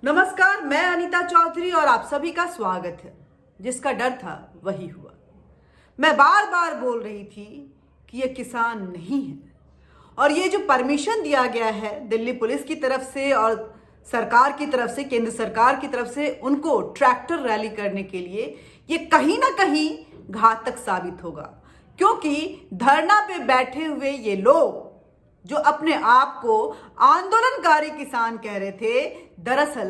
नमस्कार, मैं अनीता चौधरी और आप सभी का स्वागत है। जिसका डर था वही हुआ। मैं बार बार बोल रही थी कि ये किसान नहीं है और ये जो परमिशन दिया गया है दिल्ली पुलिस की तरफ से और सरकार की तरफ से, केंद्र सरकार की तरफ से उनको ट्रैक्टर रैली करने के लिए, ये कहीं ना कहीं घातक साबित होगा। क्योंकि धरना पे बैठे हुए ये लोग जो अपने आप को आंदोलनकारी किसान कह रहे थे, दरअसल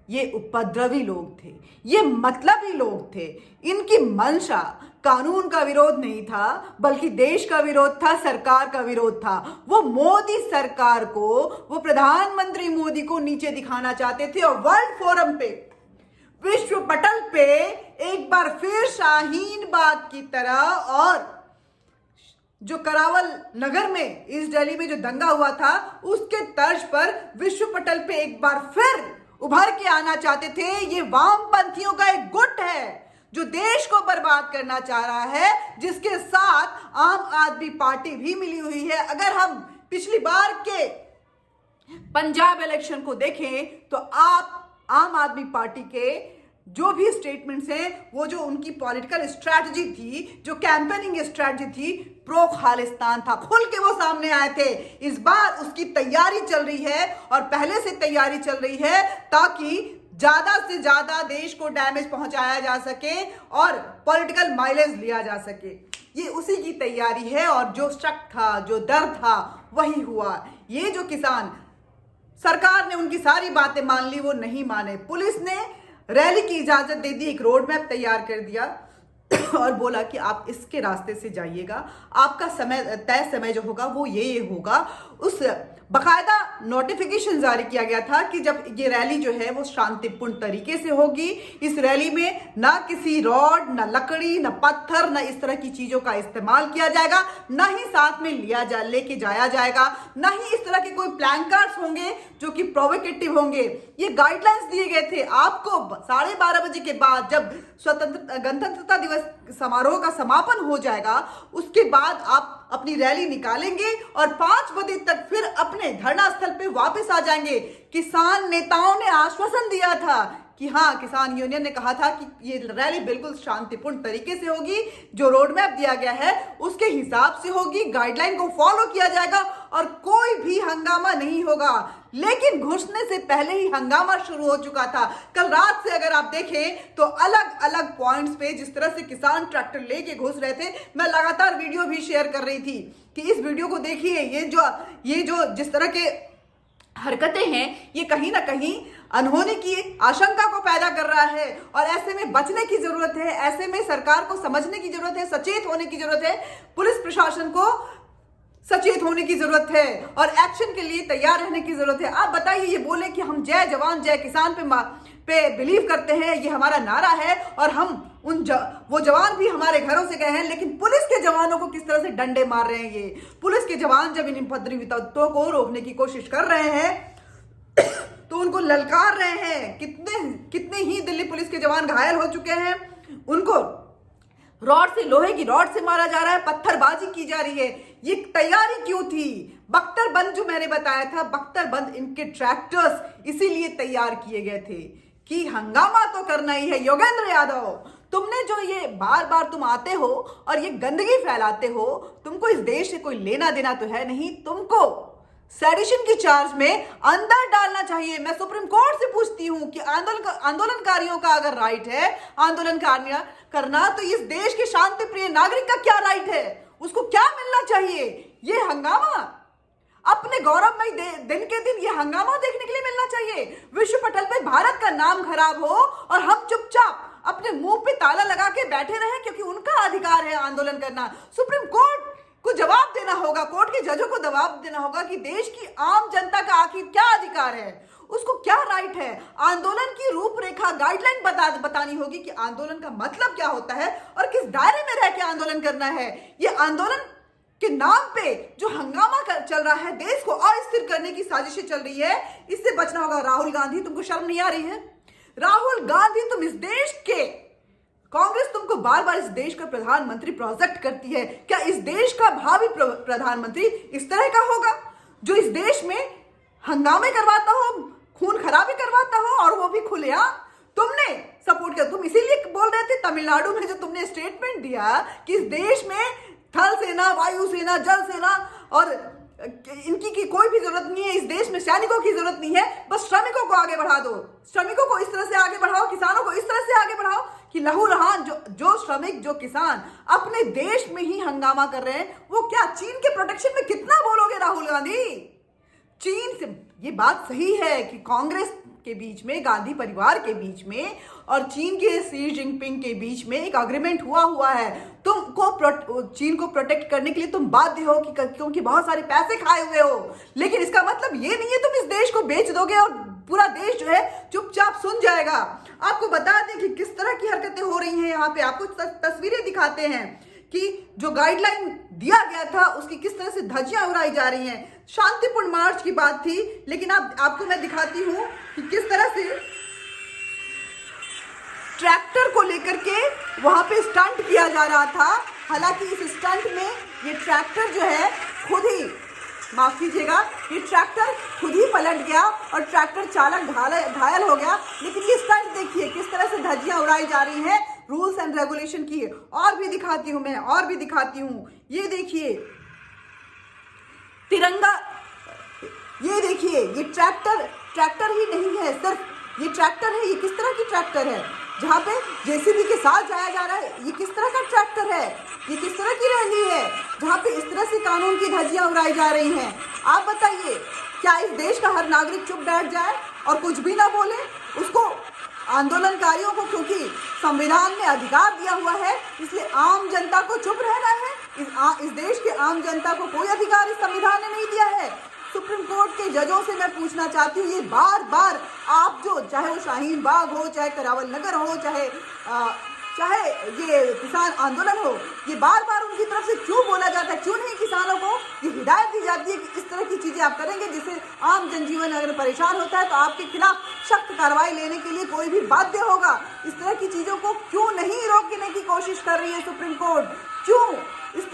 ये उपद्रवी लोग थे, ये मतलबी लोग थे। इनकी मंशा कानून का विरोध नहीं था, बल्कि देश का विरोध था, सरकार का विरोध था। वो मोदी सरकार को, वो प्रधानमंत्री मोदी को नीचे दिखाना चाहते थे और वर्ल्ड फोरम पे, विश्व पटल पे एक बार फिर शाहीन बाग की तरह और जो करावल नगर में इस दिल्ली में जो दंगा हुआ था उसके तर्ज पर विश्व पटल पे एक बार फिर उभर के आना चाहते थे। ये वामपंथियों का एक गुट है जो देश को बर्बाद करना चाह रहा है, जिसके साथ आम आदमी पार्टी भी मिली हुई है। अगर हम पिछली बार के पंजाब इलेक्शन को देखें तो आप आम आदमी पार्टी के जो भी स्टेटमेंट्स हैं, वो जो उनकी पॉलिटिकल स्ट्रैटेजी थी, जो कैंपेनिंग स्ट्रैटेजी थी, प्रो खालिस्तान था, खुल के वो सामने आए थे। इस बार उसकी तैयारी चल रही है और पहले से तैयारी चल रही है ताकि ज्यादा से ज्यादा देश को डैमेज पहुंचाया जा सके और पॉलिटिकल माइलेज लिया जा सके। ये उसी की तैयारी है और जो शक था, जो डर था, वही हुआ। ये जो किसान, सरकार ने उनकी सारी बातें मान ली, वो नहीं माने। पुलिस ने रैली की इजाजत दे दी, एक रोड मैप तैयार कर दिया और बोला कि आप इसके रास्ते से जाइएगा, आपका समय, तय समय जो होगा वो ये होगा। उस बकायदा नोटिफिकेशन जारी किया गया था कि जब ये रैली जो है वो शांतिपूर्ण तरीके से होगी। इस रैली में ना किसी रॉड, ना लकड़ी, ना पत्थर, ना इस तरह की चीजों का इस्तेमाल किया जाएगा, ना ही साथ में लेके जाया जाएगा, ना ही इस तरह के कोई प्लैंकार्ड्स होंगे जो कि प्रोवोकेटिव होंगे। ये गाइडलाइंस दिए गए थे आपको 12:30 बजे के बाद, जब गणतंत्रता दिवस समारोह का समापन हो जाएगा, उसके बाद आप अपनी रैली निकालेंगे और 5 बजे तक फिर अपने धरना स्थल पे वापस आ जाएंगे। किसान नेताओं ने आश्वासन दिया था कि हाँ, किसान यूनियन ने कहा था कि ये रैली बिल्कुल शांतिपूर्ण तरीके से होगी, जो रोड मैप दिया गया है उसके हिसाब से होगी, गाइडलाइन को फॉलो किया जाएगा और कोई भी हंगामा नहीं होगा। लेकिन घुसने से पहले ही हंगामा शुरू हो चुका था। कल रात से अगर आप देखें तो अलग अलग पॉइंट्स पे जिस तरह से किसान ट्रैक्टर लेके घुस रहे थे, मैं लगातार वीडियो भी शेयर कर रही थी कि इस वीडियो को देखिए। ये जो जिस तरह के हरकतें हैं, ये कहीं ना कहीं अनहोनी की आशंका को पैदा कर रहा है और ऐसे में बचने की जरूरत है। ऐसे में सरकार को समझने की जरूरत है, सचेत होने की जरूरत है, पुलिस प्रशासन को सचेत होने की जरूरत है और एक्शन के लिए तैयार रहने की जरूरत है। आप बताइए, ये बोले कि हम जय जवान जय किसान पे बिलीव करते हैं, ये हमारा नारा है और हम वो जवान भी हमारे घरों से गए हैं, लेकिन पुलिस के जवानों को किस तरह से डंडे मार रहे हैं। ये पुलिस के जवान जब इन उपद्रवी तत्वों को रोकने की कोशिश कर रहे हैं तो उनको ललकार रहे हैं। कितने ही दिल्ली पुलिस के जवान घायल हो चुके हैं, उनको रॉड से, लोहे की रॉड से मारा जा रहा है, पत्थरबाजी की जा रही है। ये तैयारी क्यों थी? बख्तरबंद जो मैंने बताया था, बख्तरबंद इनके ट्रैक्टर्स इसीलिए तैयार किए गए थे कि हंगामा तो करना ही है। योगेंद्र यादव, तुमने जो ये बार बार तुम आते हो और ये गंदगी फैलाते हो, तुमको इस देश से कोई लेना देना तो है नहीं, तुमको सेडिशन की चार्ज में अंदर डालना चाहिए। मैं सुप्रीम कोर्ट से पूछती हूं कि आंदोलनकारियों का अगर राइट है आंदोलन करना, तो इस देश के शांति प्रिय नागरिक का क्या राइट है? उसको क्या मिलना चाहिए? ये हंगामा अपने गौरवमय दिन के दिन ये हंगामा देखने के लिए मिलना चाहिए। विश्व पटल पे भारत का नाम खराब हो और हम चुपचाप अपने मुंह पे ताला लगा के बैठे रहे, क्योंकि उनका अधिकार है आंदोलन करना। सुप्रीम कोर्ट को जवाब देना होगा, कोर्ट के जजों को जवाब देना होगा कि देश की आम जनता का आखिर क्या अधिकार है, उसको क्या राइट है। आंदोलन की रूपरेखा, गाइडलाइन बतानी होगी कि आंदोलन का मतलब क्या होता है और किस दायरे में रह के आंदोलन करना है। ये आंदोलन के नाम पे जो हंगामा चल रहा है, देश को अस्थिर करने की साजिशें चल रही है, इससे बचना होगा। राहुल गांधी, तुमको शर्म नहीं आ रही है? राहुल गांधी, तुम इस देश के, कांग्रेस तुमको बार बार इस देश का प्रधानमंत्री प्रोजेक्ट करती है। क्या इस देश का भावी प्रधानमंत्री इस तरह का होगा जो इस देश में हंगामे करवाता हो, खून खराबे करवाता हो और वो खुले। तुमने सपोर्ट किया, तुम इसीलिए बोल रहे थे तमिलनाडु में जो तुमने स्टेटमेंट दिया कि इस देश में थल सेना, वायु सेना, जल सेना और इनकी की कोई भी जरूरत नहीं है, इस देश में सैनिकों की जरूरत नहीं है, बस श्रमिकों को आगे बढ़ा दो, श्रमिकों को इस तरह से आगे बढ़ाओ, किसानों को इस तरह से आगे बढ़ाओ कि लहू लहान जो श्रमिक, जो किसान अपने देश में ही हंगामा कर रहे हैं, वो क्या चीन के प्रोटेक्शन में कितना बोलोगे राहुल गांधी? चीन से ये बात सही है कि कांग्रेस के बीच में, गांधी परिवार के बीच में और चीन के शी जिनपिंग के बीच में एक अग्रीमेंट हुआ है। तुमको चीन को प्रोटेक्ट करने के लिए तुम बाध्य हो क्योंकि बहुत सारे पैसे खाए हुए हो, लेकिन इसका मतलब ये नहीं है तुम इस देश को बेच दोगे और पूरा देश जो है चुपचाप सुन जाएगा। आपको बता दें कि किस तरह की हरकतें हो रही हैं यहाँ पे, आपको तस्वीरें दिखाते हैं कि जो गाइडलाइन दिया गया था उसकी किस तरह से धज्जियां उड़ाई जा रही हैं। शांतिपूर्ण मार्च की बात थी, लेकिन आपको मैं दिखाती हूं कि किस तरह से ट्रैक्टर को लेकर के वहां पे स्टंट किया जा रहा था। हालांकि इस स्टंट में ये ट्रैक्टर जो है खुद ही, माफ कीजिएगा, ये ट्रैक्टर खुद ही पलट गया और ट्रैक्टर चालक घायल हो गया। लेकिन ये स्टंट देखिए किस तरह से धज्जियां उड़ाई जा रही हैं रूल्स एंड रेगुलेशन की। और भी दिखाती हूं मैं, और भी दिखाती हूं। ये देखिए तिरंगा, ये देखिए ये ट्रैक्टर ही नहीं है, सिर्फ ये ट्रैक्टर है। ये किस तरह की ट्रैक्टर है जहाँ पे जेसीबी के साथ जाया जा रहा है? ये किस तरह का ट्रैक्टर है? ये किस तरह की रैली है जहाँ पे इस तरह से कानून की धज्जियां उड़ाई जा रही हैं? आप बताइए, क्या इस देश का हर नागरिक चुप बैठ जाए और कुछ भी ना बोले? उसको, आंदोलनकारियों को क्योंकि संविधान में अधिकार दिया हुआ है, इसलिए आम जनता को चुप रहना है। इस देश के आम जनता को कोई अधिकार इस संविधान ने नहीं दिया है। सुप्रीम कोर्ट के जजों से मैं पूछना चाहती हूँ, ये बार बार आप जो, चाहे वो शाहीन बाग हो, चाहे करावल नगर हो, चाहे ये किसान आंदोलन हो, ये बार बार उनकी तरफ से क्यों बोला जाता है? क्यों नहीं किसानों को ये हिदायत दी जाती है कि इस तरह की चीजें आप करेंगे जिससे आम जनजीवन अगर परेशान होता है तो आपके खिलाफ सख्त कार्रवाई लेने के लिए कोई भी बाध्य होगा? इस तरह की चीजों को क्यों नहीं रोकने की कोशिश कर रही है सुप्रीम कोर्ट? क्यों इस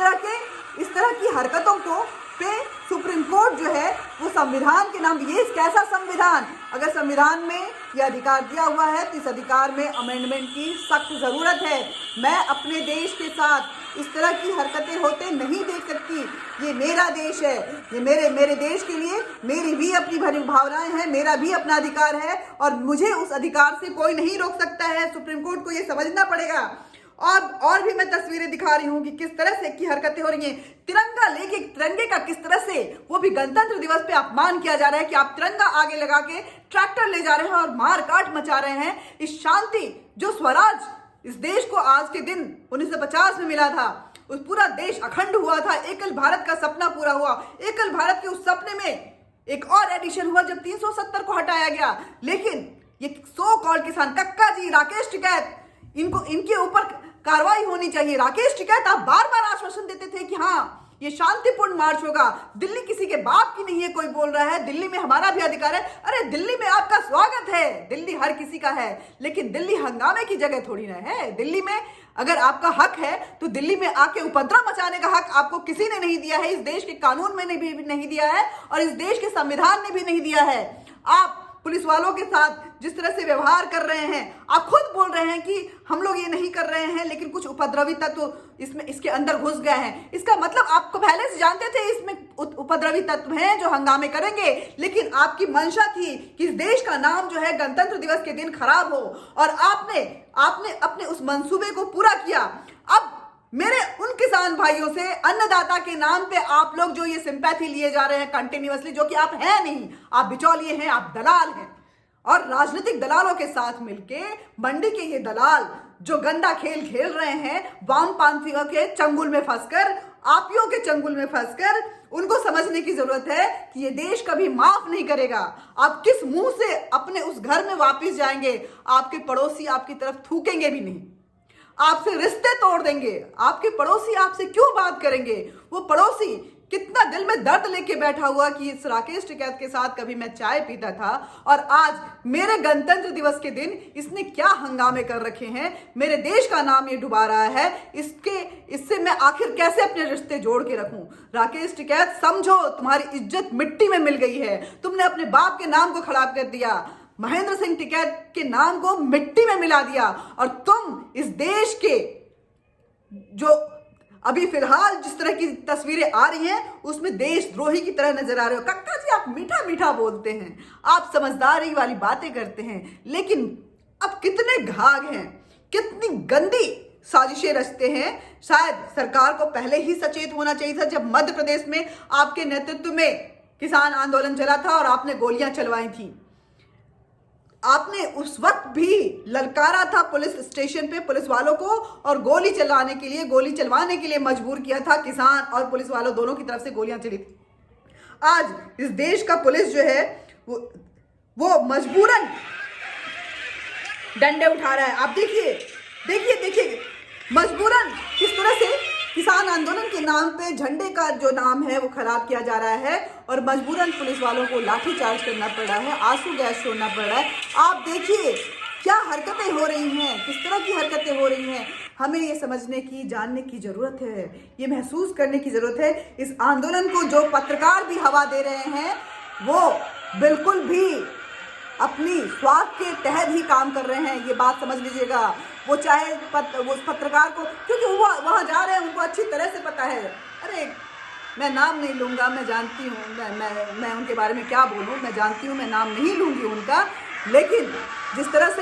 तरह की हरकतों को पे सुप्रीम कोर्ट जो है वो संविधान के नाम, ये कैसा संविधान? अगर संविधान में ये अधिकार दिया हुआ है तो इस अधिकार में अमेंडमेंट की सख्त जरूरत है। मैं अपने देश के साथ इस तरह की हरकतें होते नहीं देख सकती। ये मेरा देश है, ये मेरे देश के लिए मेरी भी अपनी भरी भावनाएं हैं, मेरा भी अपना अधिकार है और मुझे उस अधिकार से कोई नहीं रोक सकता है। सुप्रीम कोर्ट को ये समझना पड़ेगा। और भी मैं तस्वीरें दिखा रही हूँ कि किस तरह से की हरकतें हो रही हैं। तिरंगा लेके, तिरंगे का किस तरह से, वो भी गणतंत्र दिवस पे अपमान किया जा रहा है कि आप तिरंगा आगे लगा के ट्रैक्टर ले जा रहे हैं और मार काट मचा रहे हैं। इस शांति, जो स्वराज इस देश को आज के दिन 1950 में मिला था, उस पूरा देश अखंड हुआ था, एकल भारत का सपना पूरा हुआ। एकल भारत के उस सपने में एक और एडिशन हुआ जब 370 को हटाया गया। लेकिन ये सो कॉल्ड किसान, कक्का जी, राकेश टिकैत, इनके ऊपर कार्रवाई होनी चाहिए। राकेश टिकैत, आप बार बार आश्वासन देते थे कि हाँ ये शांतिपूर्ण मार्च होगा, दिल्ली किसी के बाप की नहीं है, कोई बोल रहा है दिल्ली में हमारा भी अधिकार है। अरे दिल्ली में आपका स्वागत है, दिल्ली हर किसी का है, लेकिन दिल्ली हंगामे की जगह थोड़ी ना है। दिल्ली में अगर आपका हक है तो दिल्ली में आके उपद्रव मचाने का हक आपको किसी ने नहीं दिया है, इस देश के कानून में भी नहीं दिया है और इस देश के संविधान ने भी नहीं दिया है। आप पुलिस वालों के साथ जिस तरह से व्यवहार कर रहे हैं, आप खुद बोल रहे हैं कि हम लोग ये नहीं कर रहे हैं, लेकिन कुछ उपद्रवी तत्व इसके अंदर घुस गए हैं। इसका मतलब आपको पहले से जानते थे इसमें उपद्रवी तत्व हैं जो हंगामे करेंगे, लेकिन आपकी मंशा थी कि इस देश का नाम जो है गणतंत्र दिवस के दिन खराब हो और आपने अपने उस मंसूबे को पूरा किया। अब मेरे उन किसान भाइयों से, अन्नदाता के नाम पे आप लोग जो ये सिंपैथी लिए जा रहे हैं कंटिन्यूअसली, जो कि आप हैं नहीं, आप बिचौलिए हैं, आप दलाल हैं और राजनीतिक दलालों के साथ मिलके मंडी के ये दलाल जो गंदा खेल खेल रहे हैं, वामपंथियों के चंगुल में फंसकर, आपियों के चंगुल में फंसकर, उनको समझने की जरूरत है कि ये देश कभी माफ नहीं करेगा। आप किस मुंह से अपने उस घर में वापस जाएंगे? आपके पड़ोसी आपकी तरफ थूकेंगे भी नहीं, आपसे रिश्ते तोड़ देंगे। आपके पड़ोसी आपसे क्यों बात करेंगे? वो पड़ोसी कितना दिल में दर्द लेके बैठा हुआ कि इस राकेश टिकैत के साथ कभी मैं चाय पीता था और आज मेरे गणतंत्र दिवस के दिन इसने क्या हंगामे कर रखे हैं, मेरे देश का नाम ये डुबा रहा है, इससे मैं आखिर कैसे अपने रिश्ते जोड़ के रखूं? राकेश टिकैत, समझो तुम्हारी इज्जत मिट्टी में मिल गई है, तुमने अपने बाप के नाम को खराब कर दिया। महेंद्र सिंह टिकैत के नाम को मिट्टी में मिला दिया और तुम इस देश के जो अभी फिलहाल जिस तरह की तस्वीरें आ रही हैं उसमें देशद्रोही की तरह नजर आ रहे हो। कक्का जी आप मीठा मीठा बोलते हैं, आप समझदारी वाली बातें करते हैं, लेकिन अब कितने घाघ हैं, कितनी गंदी साजिशें रचते हैं। शायद सरकार को पहले ही सचेत होना चाहिए था जब मध्य प्रदेश में आपके नेतृत्व में किसान आंदोलन चला था और आपने गोलियां चलवाई थी। आपने उस वक्त भी ललकारा था पुलिस स्टेशन पे पुलिस वालों को और गोली चलवाने के लिए मजबूर किया था। किसान और पुलिस वालों दोनों की तरफ से गोलियां चली थी। आज इस देश का पुलिस जो है वो मजबूरन डंडे उठा रहा है। आप देखिए मजबूरन किस तरह से किसान आंदोलन के नाम पे झंडे का जो नाम है वो खराब किया जा रहा है और मजबूरन पुलिस वालों को लाठीचार्ज करना पड़ रहा है, आंसू गैस छोड़ना पड़ रहा है। आप देखिए क्या हरकतें हो रही हैं, किस तरह की हरकतें हो रही हैं। हमें ये समझने की, जानने की जरूरत है, ये महसूस करने की जरूरत है। इस आंदोलन को जो पत्रकार भी हवा दे रहे हैं वो बिल्कुल भी अपनी स्वार्थ के तहत ही काम कर रहे हैं, ये बात समझ लीजिएगा। वो चाहे वो पत्रकार को, क्योंकि वो वहाँ जा रहे हैं, उनको अच्छी तरह से पता है। अरे मैं नाम नहीं लूँगा, मैं जानती हूँ, मैं उनके बारे में क्या बोलूँ, मैं जानती हूँ, मैं नाम नहीं लूँगी उनका। लेकिन जिस तरह से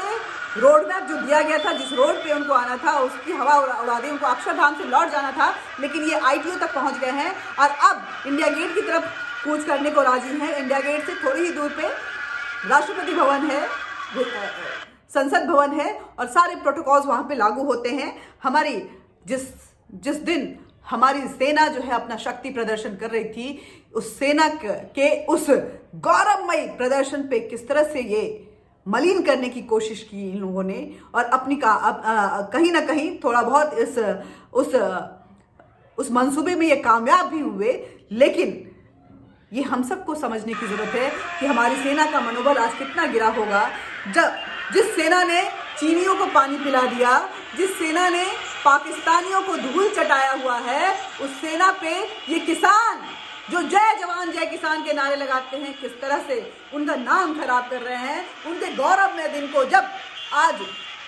रोड मैप जो दिया गया था, जिस रोड पे उनको आना था उसकी हवा उड़ा दी, उनको अक्षरधाम से लौट जाना था, लेकिन ये ITO तक पहुँच गए हैं और अब इंडिया गेट की तरफ कूच करने को राजी हैं। इंडिया गेट से थोड़ी ही दूर पे राष्ट्रपति भवन है, संसद भवन है और सारे प्रोटोकॉल्स वहाँ पे लागू होते हैं। हमारी जिस दिन हमारी सेना जो है अपना शक्ति प्रदर्शन कर रही थी, उस सेना के उस गौरवमयी प्रदर्शन पे किस तरह से ये मलिन करने की कोशिश की इन लोगों ने और अपनी कहीं ना कहीं थोड़ा बहुत उस मंसूबे में ये कामयाब भी हुए। लेकिन ये हम सबको समझने की जरूरत है कि हमारी सेना का मनोबल आज कितना गिरा होगा। जिस सेना ने चीनियों को पानी पिला दिया, जिस सेना ने पाकिस्तानियों को धूल चटाया हुआ है, उस सेना पे ये किसान जो जय जवान जय किसान के नारे लगाते हैं, किस तरह से उनका नाम खराब कर रहे हैं। उनके गौरव में दिन को जब आज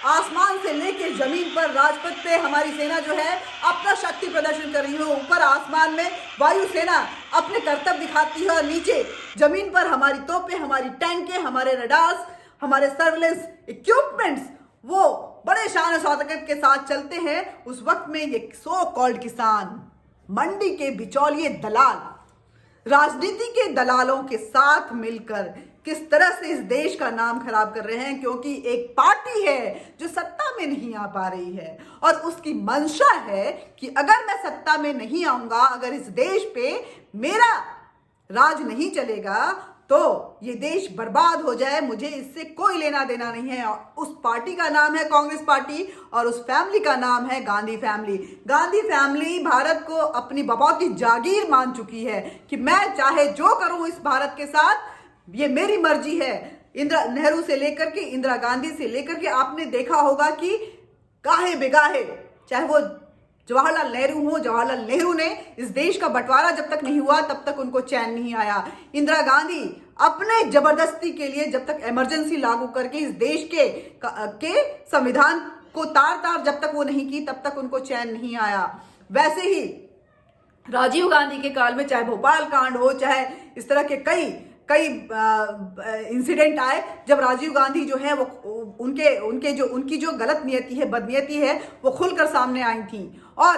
आसमान से लेकर जमीन पर राजपथ पे हमारी सेना जो है अपना शक्ति प्रदर्शन कर रही है, ऊपर आसमान में वायुसेना अपने कर्तव्य दिखाती है और नीचे जमीन पर हमारी तोपें, हमारी टैंकें, हमारे रडार्स, हमारे सर्वेलेंस इक्विपमेंट्स वो बड़े शान शौकत के साथ चलते हैं। उस वक्त में ये सो कॉल्ड किसान मंडी के बिचौलिए दलाल राजनीति के दलालों के साथ मिलकर किस तरह से इस देश का नाम खराब कर रहे हैं, क्योंकि एक पार्टी है जो सत्ता में नहीं आ पा रही है और उसकी मंशा है कि अगर मैं सत्ता में नहीं आऊंगा, अगर इस देश पे मेरा राज नहीं चलेगा तो ये देश बर्बाद हो जाए, मुझे इससे कोई लेना देना नहीं है। उस पार्टी का नाम है कांग्रेस पार्टी और उस फैमिली का नाम है गांधी फैमिली। गांधी फैमिली भारत को अपनी बपौती जागीर मान चुकी है कि मैं चाहे जो करूं इस भारत के साथ, ये मेरी मर्जी है। नेहरू से लेकर के, इंदिरा गांधी से लेकर के आपने देखा होगा कि काहे बेगाहे, चाहे वो जवाहरलाल नेहरू ने इस देश का बंटवारा जब तक नहीं हुआ तब तक उनको चैन नहीं आया। इंदिरा गांधी अपने जबरदस्ती के लिए जब तक इमरजेंसी लागू करके इस देश के संविधान को तार जब तक वो नहीं की तब तक उनको चैन नहीं आया। वैसे ही राजीव गांधी के काल में चाहे भोपाल कांड हो, चाहे इस तरह के कई इंसिडेंट आए जब राजीव गांधी जो है वो उनकी जो गलत नियति है, बदनीयती है, वो खुलकर सामने आई थी। और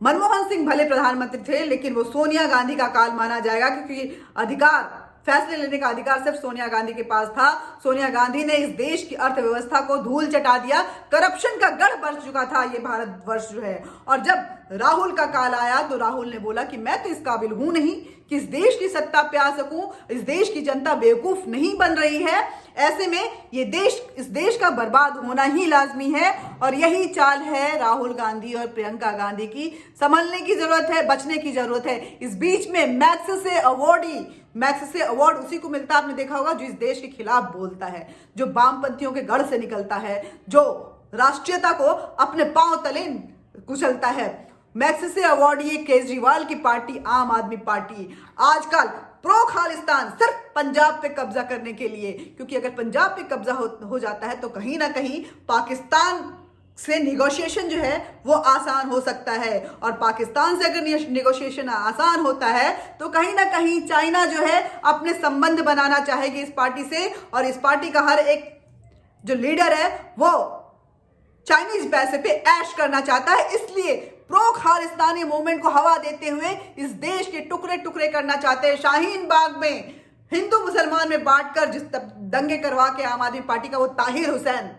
मनमोहन सिंह भले प्रधानमंत्री थे लेकिन वो सोनिया गांधी का काल माना जाएगा, क्योंकि फैसले लेने का अधिकार सिर्फ सोनिया गांधी के पास था। सोनिया गांधी ने इस देश की अर्थव्यवस्था को धूल चटा दिया, करप्शन का गढ़ बन चुका था ये भारतवर्ष जो है। और जब राहुल का काल आया तो राहुल ने बोला कि मैं तो इस काबिल हूं नहीं कि इस देश की सत्ता पे आ सकूं, इस देश की जनता बेवकूफ नहीं बन रही है, ऐसे में इस देश का बर्बाद होना ही लाजमी है। और यही चाल है राहुल गांधी और प्रियंका गांधी की। संभलने की जरूरत है, बचने की जरूरत है। इस बीच में मैग्सेसे अवार्ड उसी को मिलता है, आपने देखा होगा, जो इस देश के खिलाफ बोलता है, जो वामपंथियों के गढ़ से निकलता है, जो राष्ट्रीयता को अपने पांव तले कुचलता है। मैग्सेसे अवार्ड ये केजरीवाल की पार्टी, आम आदमी पार्टी, आजकल प्रो खालिस्तान सिर्फ पंजाब पे कब्जा करने के लिए, क्योंकि अगर पंजाब पे कब्जा हो जाता है तो कहीं ना कहीं पाकिस्तान से निगोशिएशन जो है वो आसान हो सकता है, और पाकिस्तान से अगर निगोशिएशन आसान होता है तो कहीं ना कहीं चाइना जो है अपने संबंध बनाना चाहेगी इस पार्टी से, और इस पार्टी का हर एक जो लीडर है वो चाइनीज पैसे पे ऐश करना चाहता है। इसलिए प्रो खालिस्तानी मूवमेंट को हवा देते हुए इस देश के टुकड़े टुकड़े करना चाहते हैं। शाहीन बाग में हिंदू मुसलमान में बांटकर जिस दंगे करवा के आम आदमी पार्टी का वो ताहिर हुसैन,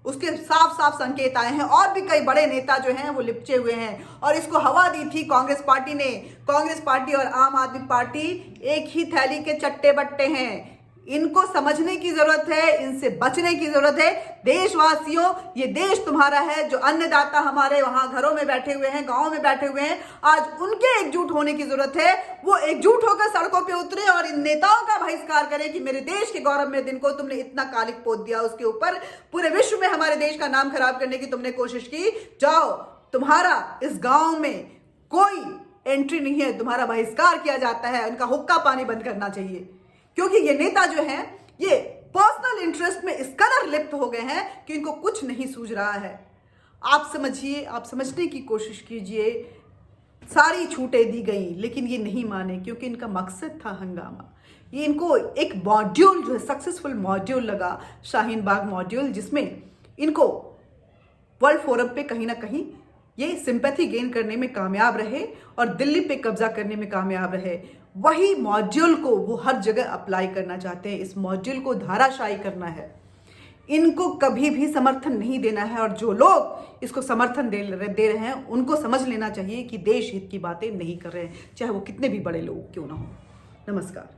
उसके साफ साफ संकेत आए हैं, और भी कई बड़े नेता जो हैं वो लिपचे हुए हैं, और इसको हवा दी थी कांग्रेस पार्टी ने। कांग्रेस पार्टी और आम आदमी पार्टी एक ही थैली के चट्टे बट्टे हैं, इनको समझने की जरूरत है, इनसे बचने की जरूरत है। देशवासियों, ये देश तुम्हारा है, जो अन्नदाता हमारे वहां घरों में बैठे हुए हैं, गांवों में बैठे हुए हैं, आज उनके एकजुट होने की जरूरत है। वो एकजुट होकर सड़कों पे उतरे और इन नेताओं का बहिष्कार करें कि मेरे देश के गौरव में दिन को तुमने इतना कालिक पोत दिया, उसके ऊपर पूरे विश्व में हमारे देश का नाम खराब करने की तुमने कोशिश की। जाओ, तुम्हारा इस गांव में कोई एंट्री नहीं है, तुम्हारा बहिष्कार किया जाता है। उनका हुक्का पानी बंद करना चाहिए, क्योंकि ये नेता जो हैं ये पर्सनल इंटरेस्ट में इस कदर लिप्त हो गए हैं कि इनको कुछ नहीं सूझ रहा है। आप समझिए, आप समझने की कोशिश कीजिए। सारी छूटें दी गई लेकिन ये नहीं माने, क्योंकि इनका मकसद था हंगामा। ये इनको एक मॉड्यूल जो है, सक्सेसफुल मॉड्यूल लगा, शाहीन बाग मॉड्यूल, जिसमें इनको वर्ल्ड फोरम पे कहीं ना कहीं ये सिंपैथी गेन करने में कामयाब रहे और दिल्ली पे कब्जा करने में कामयाब रहे। वही मॉड्यूल को वो हर जगह अप्लाई करना चाहते हैं। इस मॉड्यूल को धाराशायी करना है, इनको कभी भी समर्थन नहीं देना है। और जो लोग इसको समर्थन दे रहे हैं उनको समझ लेना चाहिए कि देश हित की बातें नहीं कर रहे हैं, चाहे वो कितने भी बड़े लोग क्यों ना हो। नमस्कार।